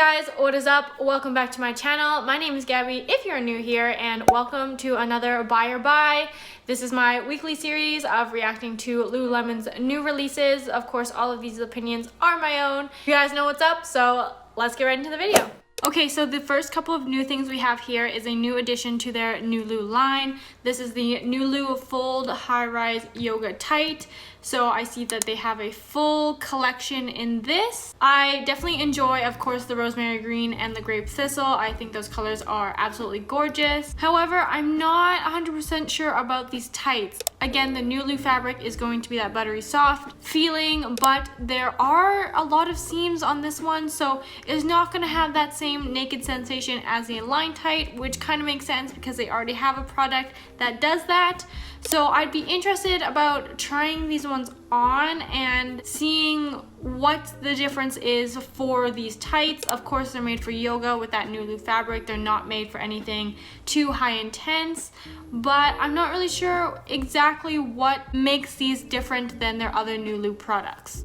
guys, what is up? Welcome back to my channel. My name is Gabby if you're new here, and welcome to another buy or buy. This is my weekly series of reacting to Lululemon's new releases. Of course, all of these opinions are my own. You guys know what's up, so let's get right into the video. Okay, so the first couple of new things we have here is a new addition to their Nulu line. This is the Nulu Fold High-Rise Yoga Tight. So I see that they have a full collection in this. I definitely enjoy, of course, the rosemary green and the grape thistle. I think those colors are absolutely gorgeous. However, I'm not 100% sure about these tights. Again, the Nulu fabric is going to be that buttery soft feeling, but there are a lot of seams on this one, so it's not going to have that same naked sensation as the Align tight, which kind of makes sense because they already have a product that does that. So I'd be interested about trying these ones on and seeing what the difference is for these tights. Of course, they're made for yoga with that Nulu fabric. They're not made for anything too high intense, but I'm not really sure exactly what makes these different than their other Nulu products.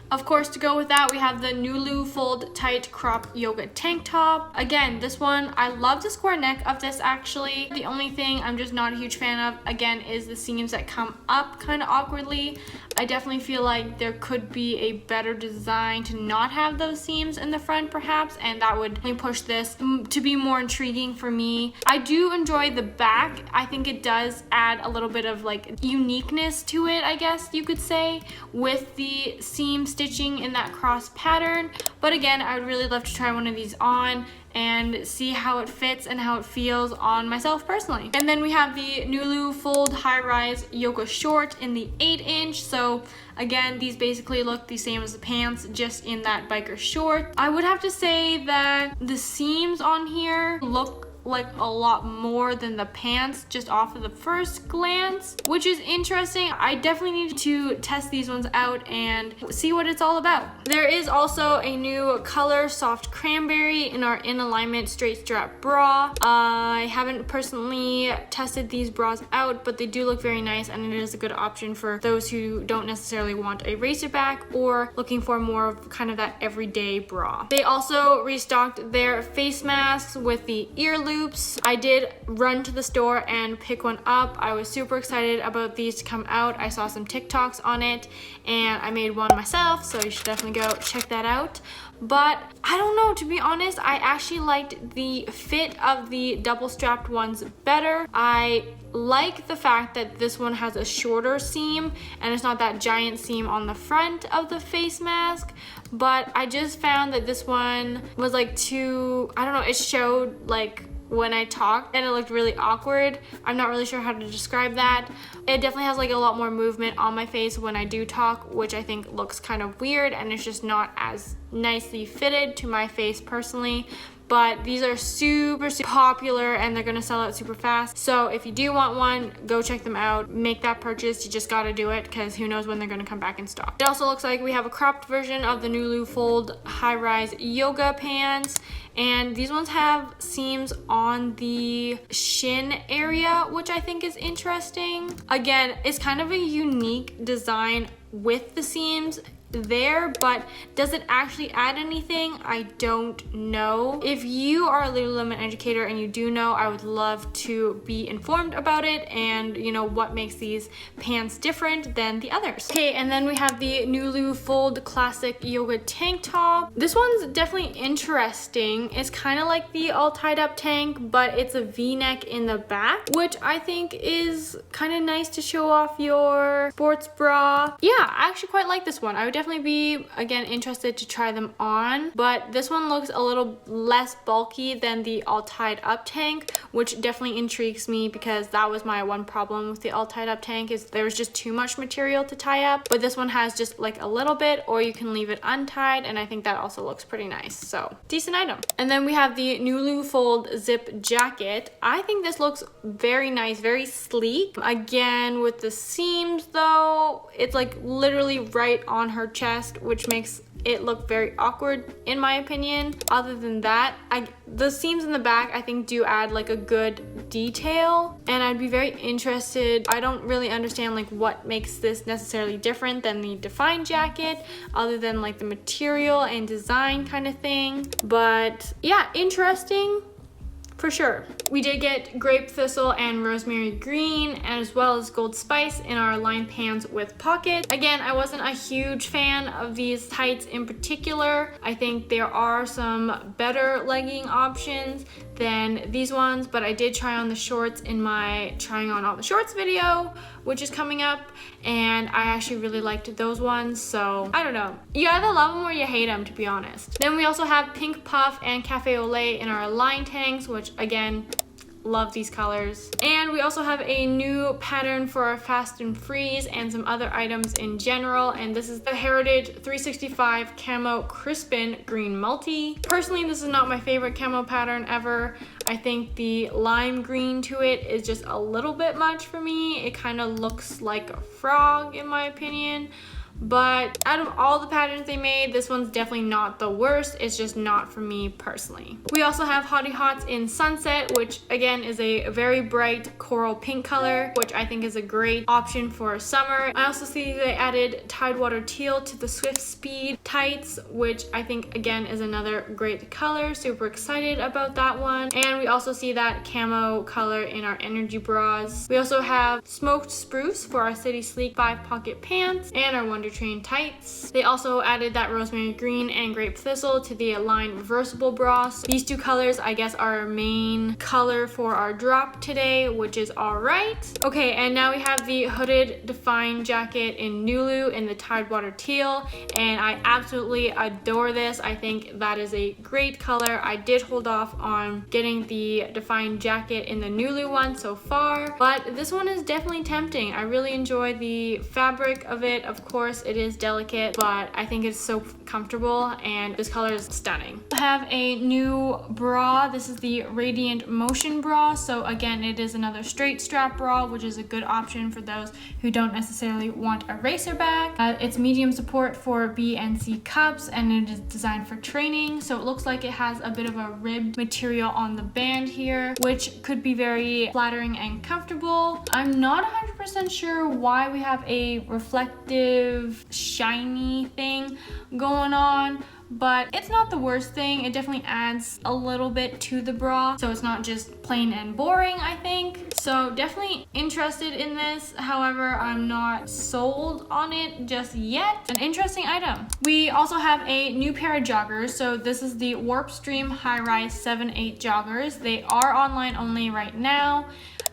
Of course, to go with that, we have the Nulu Fold Tight Crop Yoga Tank Top. Again, this one, I love the square neck of this actually. The only thing I'm just not a huge fan of, again, is the seams that come up kind of awkwardly. I definitely feel like there could be a better design to not have those seams in the front perhaps, and that would push this to be more intriguing for me. I do enjoy the back. I think it does add a little bit of like uniqueness to it, I guess you could say, with the seam stitching in that cross pattern. But again, I would really love to try one of these on and see how it fits and how it feels on myself personally. And then we have the Nulu Fold High-Rise Yoga Short in the 8-inch. So again, these basically look the same as the pants, just in that biker short. I would have to say that the seams on here look like a lot more than the pants just off of the first glance, which is interesting. I definitely need to test these ones out and see what it's all about. There is also a new color Soft Cranberry in our In Alignment straight strap bra. I haven't personally tested these bras out, but they do look very nice, and it is a good option for those who don't necessarily want a racer back or looking for more of kind of that everyday bra. They also restocked their face masks with the ear loop. I did run to the store and pick one up. I was super excited about these to come out. I saw some TikToks on it and I made one myself, so you should definitely go check that out. But I don't know, to be honest, I actually liked the fit of the double strapped ones better. I like the fact that this one has a shorter seam and it's not that giant seam on the front of the face mask, but I just found that this one was like too, I don't know, it showed like when I talked and it looked really awkward. I'm not really sure how to describe that. It definitely has like a lot more movement on my face when I do talk, which I think looks kind of weird, and it's just not as nicely fitted to my face personally. But these are super popular and they're gonna sell out super fast. So if you do want one, go check them out. Make that purchase. You just gotta do it because who knows when they're gonna come back in stock. It also looks like we have a cropped version of the Nulu Fold High-Rise Yoga Pants. And these ones have seams on the shin area, which I think is interesting. Again, it's kind of a unique design with the seams there, but does it actually add anything? I don't know. If you are a Lululemon educator and you do know, I would love to be informed about it and you know what makes these pants different than the others. Okay, and then we have the Nulu Fold Classic Yoga Tank Top. This one's definitely interesting. It's kind of like the all tied up tank, but it's a V-neck in the back, which I think is kind of nice to show off your sports bra. Yeah, I actually quite like this one. I would definitely be, again, interested to try them on, but this one looks a little less bulky than the all tied up tank, which definitely intrigues me because that was my one problem with the all tied up tank, is there was just too much material to tie up. But this one has just like a little bit, or you can leave it untied, and I think that also looks pretty nice. So decent item. And then we have the Nulu Fold Zip Jacket. I think this looks very nice, very sleek. Again, with the seams though, it's like literally right on her chest, which makes it looked very awkward in my opinion. Other than that, the seams in the back I think do add like a good detail, and I'd be very interested. I don't really understand like what makes this necessarily different than the Define jacket, other than like the material and design kind of thing. But yeah, interesting for sure. We did get grape thistle and rosemary green, as well as gold spice in our lined pants with pockets. Again, I wasn't a huge fan of these tights in particular. I think there are some better legging options than these ones, but I did try on the shorts in my trying on all the shorts video, which is coming up, and I actually really liked those ones. So I don't know, you either love them or you hate them, to be honest. Then we also have pink puff and cafe au lait in our line tanks, which again, love these colors. And we also have a new pattern for our fast and freeze and some other items in general, and this is the Heritage 365 Camo Crispin Green Multi. Personally, this is not my favorite camo pattern ever. I think the lime green to it is just a little bit much for me. It kind of looks like a frog in my opinion. But out of all the patterns they made, this one's definitely not the worst. It's just not for me personally. We also have Hottie Hots in Sunset, which again is a very bright coral pink color, which I think is a great option for summer. I also see they added Tidewater Teal to the Swift Speed tights, which I think again is another great color. Super excited about that one. And we also see that camo color in our energy bras. We also have Smoked Spruce for our City Sleek 5-pocket pants and our Wonder Train tights. They also added that rosemary green and grape thistle to the Align reversible bras. These two colors I guess are our main color for our drop today, which is all right. Okay, and now we have the hooded Define jacket in Nulu in the Tidewater Teal, and I absolutely adore this. I think that is a great color. I did hold off on getting the Define jacket in the Nulu one so far, but this one is definitely tempting. I really enjoy the fabric of it. Of course, it is delicate, but I think it's so comfortable, and this color is stunning. I have a new bra. This is the Radiant Motion bra. So again, it is another straight strap bra, which is a good option for those who don't necessarily want a racer back. It's medium support for B and C cups, and it is designed for training. So it looks like it has a bit of a ribbed material on the band here, which could be very flattering and comfortable. I'm not 100% sure why we have a reflective shiny thing going on, but it's not the worst thing. It definitely adds a little bit to the bra, so it's not just plain and boring, I think. So definitely interested in this. However, I'm not sold on it just yet. An interesting item. We also have a new pair of joggers. So this is the Warp Stream High Rise 7/8 joggers. They are online only right now.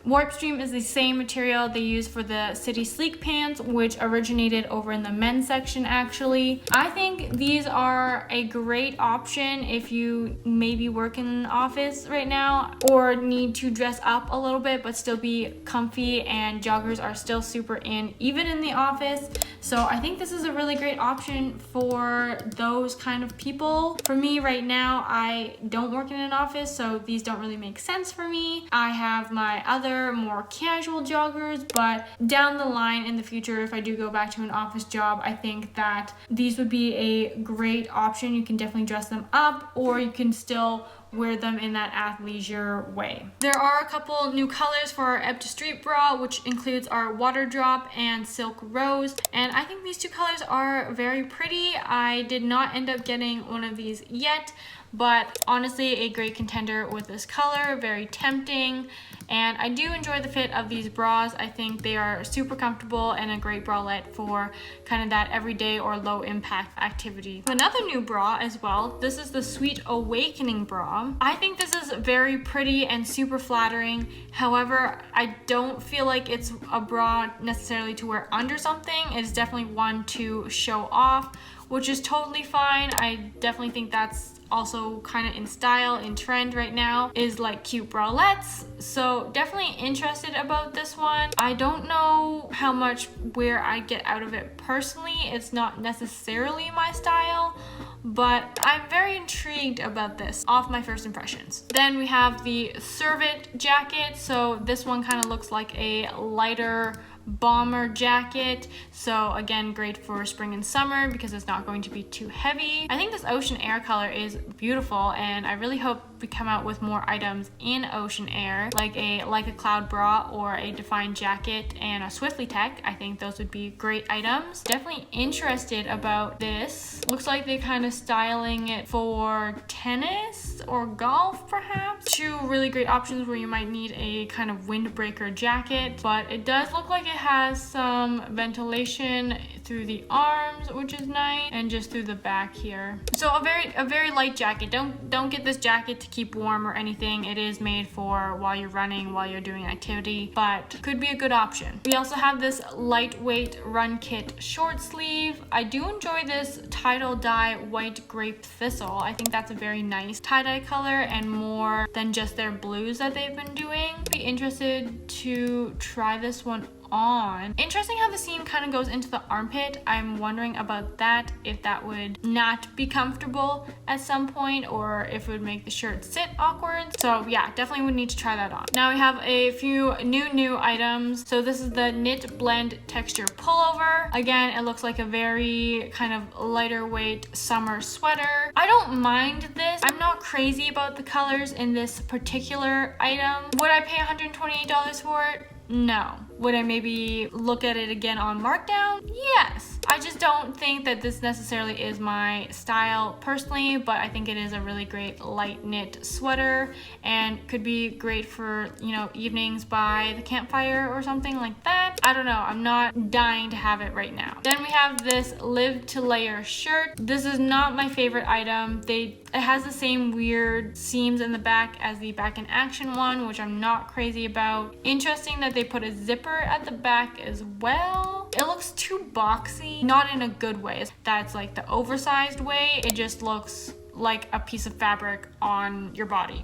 Warp Stream is the same material they use for the City Sleek pants, which originated over in the men's section actually. I think these are a great option if you maybe work in an office right now or need to dress up a little bit but still be comfy, and joggers are still super in even in the office. So I think this is a really great option for those kind of people. For me right now, I don't work in an office, so these don't really make sense for me. I have my other more casual joggers, but down the line in the future, if I do go back to an office job, I think that these would be a great option. You can definitely dress them up, or you can still wear them in that athleisure way. There are a couple new colors for our Ebb to Street bra, which includes our Water Drop and Silk Rose, and I think these two colors are very pretty. I did not end up getting one of these yet, but honestly a great contender with this color, very tempting, and I do enjoy the fit of these bras. I think they are super comfortable and a great bralette for kind of that everyday or low impact activity. Another new bra as well, this is the Sweet Awakening bra. I think this is very pretty and super flattering. However, I don't feel like it's a bra necessarily to wear under something. It's definitely one to show off, which is totally fine. I definitely think that's also kind of in style, in trend right now, is like cute bralettes. So definitely interested about this one. I don't know how much wear I get out of it personally. It's not necessarily my style, but I'm very intrigued about this off my first impressions. Then we have the Servant jacket. So this one kind of looks like a lighter bomber jacket. So again, great for spring and summer because it's not going to be too heavy. I think this ocean air color is beautiful, and I really hope we come out with more items in ocean air, like a cloud bra or a defined jacket and a Swiftly Tech. I think those would be great items. Definitely interested about this. Looks like they're kind of styling it for tennis or golf perhaps. Two really great options where you might need a kind of windbreaker jacket, but it does look like it has some ventilation through the arms, which is nice, and just through the back here. So a very light jacket. Don't get this jacket to keep warm or anything. It is made for while you're running, while you're doing an activity, but could be a good option. We also have this lightweight run kit short sleeve. I do enjoy this tidal dye white grape thistle. I think that's a very nice tie-dye color and more than just their blues that they've been doing. Be interested to try this one on. Interesting how the seam kind of goes into the armpit. I'm wondering about that, if that would not be comfortable at some point or if it would make the shirt sit awkward. So yeah, definitely would need to try that on. Now we have a few new items. So this is the knit blend texture pullover. Again, it looks like a very kind of lighter weight summer sweater. I don't mind this. I'm not crazy about the colors in this particular item. Would I pay $128 for it? No. Would I maybe look at it again on markdown? Yes. I just don't think that this necessarily is my style personally, but I think it is a really great light knit sweater and could be great for, you know, evenings by the campfire or something like that. I don't know. I'm not dying to have it right now. Then we have this live to layer shirt. This is not my favorite item. It has the same weird seams in the back as the back in action one, which I'm not crazy about. Interesting that they put a zipper at the back as well. It looks too boxy, not in a good way. That's like the oversized way. It just looks like a piece of fabric on your body,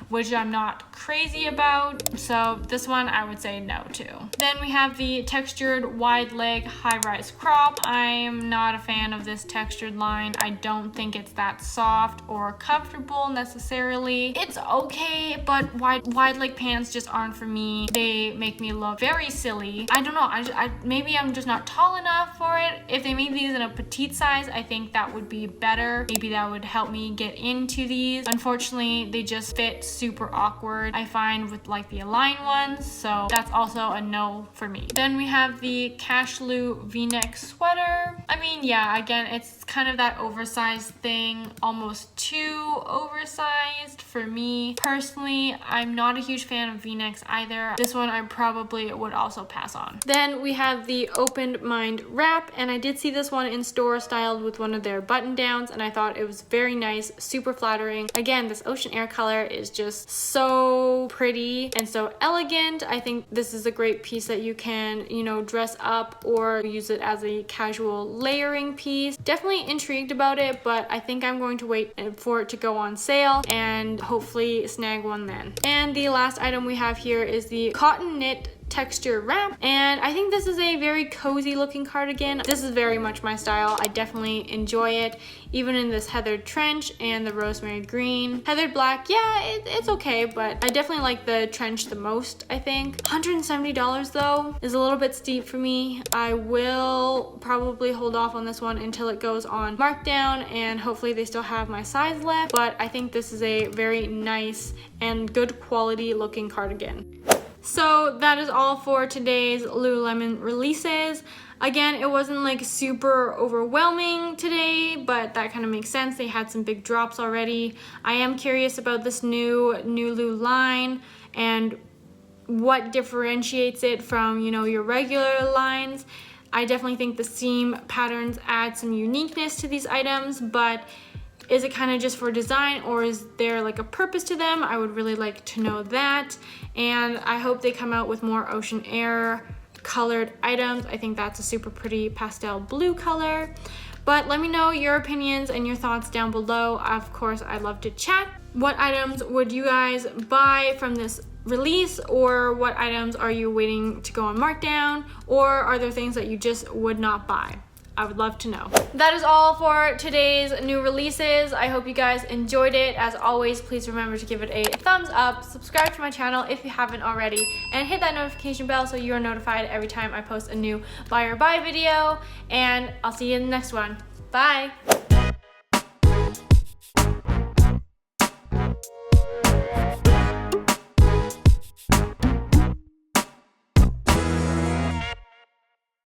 which I'm not crazy about. So this one I would say no to. Then we have the textured wide leg high-rise crop. I'm not a fan of this textured line. I don't think it's that soft or comfortable necessarily. It's okay, but wide leg pants just aren't for me. They make me look very silly. I don't know, maybe I'm just not tall enough for it. If they made these in a petite size, I think that would be better. Maybe that would help me get into these. Unfortunately, they just fit super awkward, I find, with like the Align ones, so that's also a no for me. Then we have the Cashlou v-neck sweater. I mean, yeah, again, it's kind of that oversized thing, almost too oversized for me. Personally, I'm not a huge fan of v-necks either. This one I probably would also pass on. Then we have the Opened Mind wrap, and I did see this one in store styled with one of their button downs, and I thought it was very nice, super flattering. Again, this ocean air color is just so pretty and so elegant. I think this is a great piece that you can, you know, dress up or use it as a casual layering piece. Definitely intrigued about it, but I think I'm going to wait for it to go on sale and hopefully snag one then. And the last item we have here is the cotton knit texture wrap, and I think this is a very cozy looking cardigan. This is very much my style. I definitely enjoy it, even in this heathered trench and the rosemary green. Heathered black, yeah, it's okay, but I definitely like the trench the most, I think. $170 though is a little bit steep for me. I will probably hold off on this one until it goes on markdown, and hopefully they still have my size left, but I think this is a very nice and good quality looking cardigan. So that is all for today's Lululemon releases. Again, it wasn't like super overwhelming today, but that kind of makes sense. They had some big drops already. I am curious about this new Nulu line and what differentiates it from, you know, your regular lines. I definitely think the seam patterns add some uniqueness to these items, but is it kind of just for design, or is there like a purpose to them? I would really like to know that. And I hope they come out with more ocean air colored items. I think that's a super pretty pastel blue color. But let me know your opinions and your thoughts down below. Of course, I'd love to chat. What items would you guys buy from this release, or what items are you waiting to go on markdown, or are there things that you just would not buy? I would love to know. That is all for today's new releases. I hope you guys enjoyed it. As always, please remember to give it a thumbs up, subscribe to my channel if you haven't already, and hit that notification bell so you are notified every time I post a new buy or buy video. And I'll see you in the next one. Bye.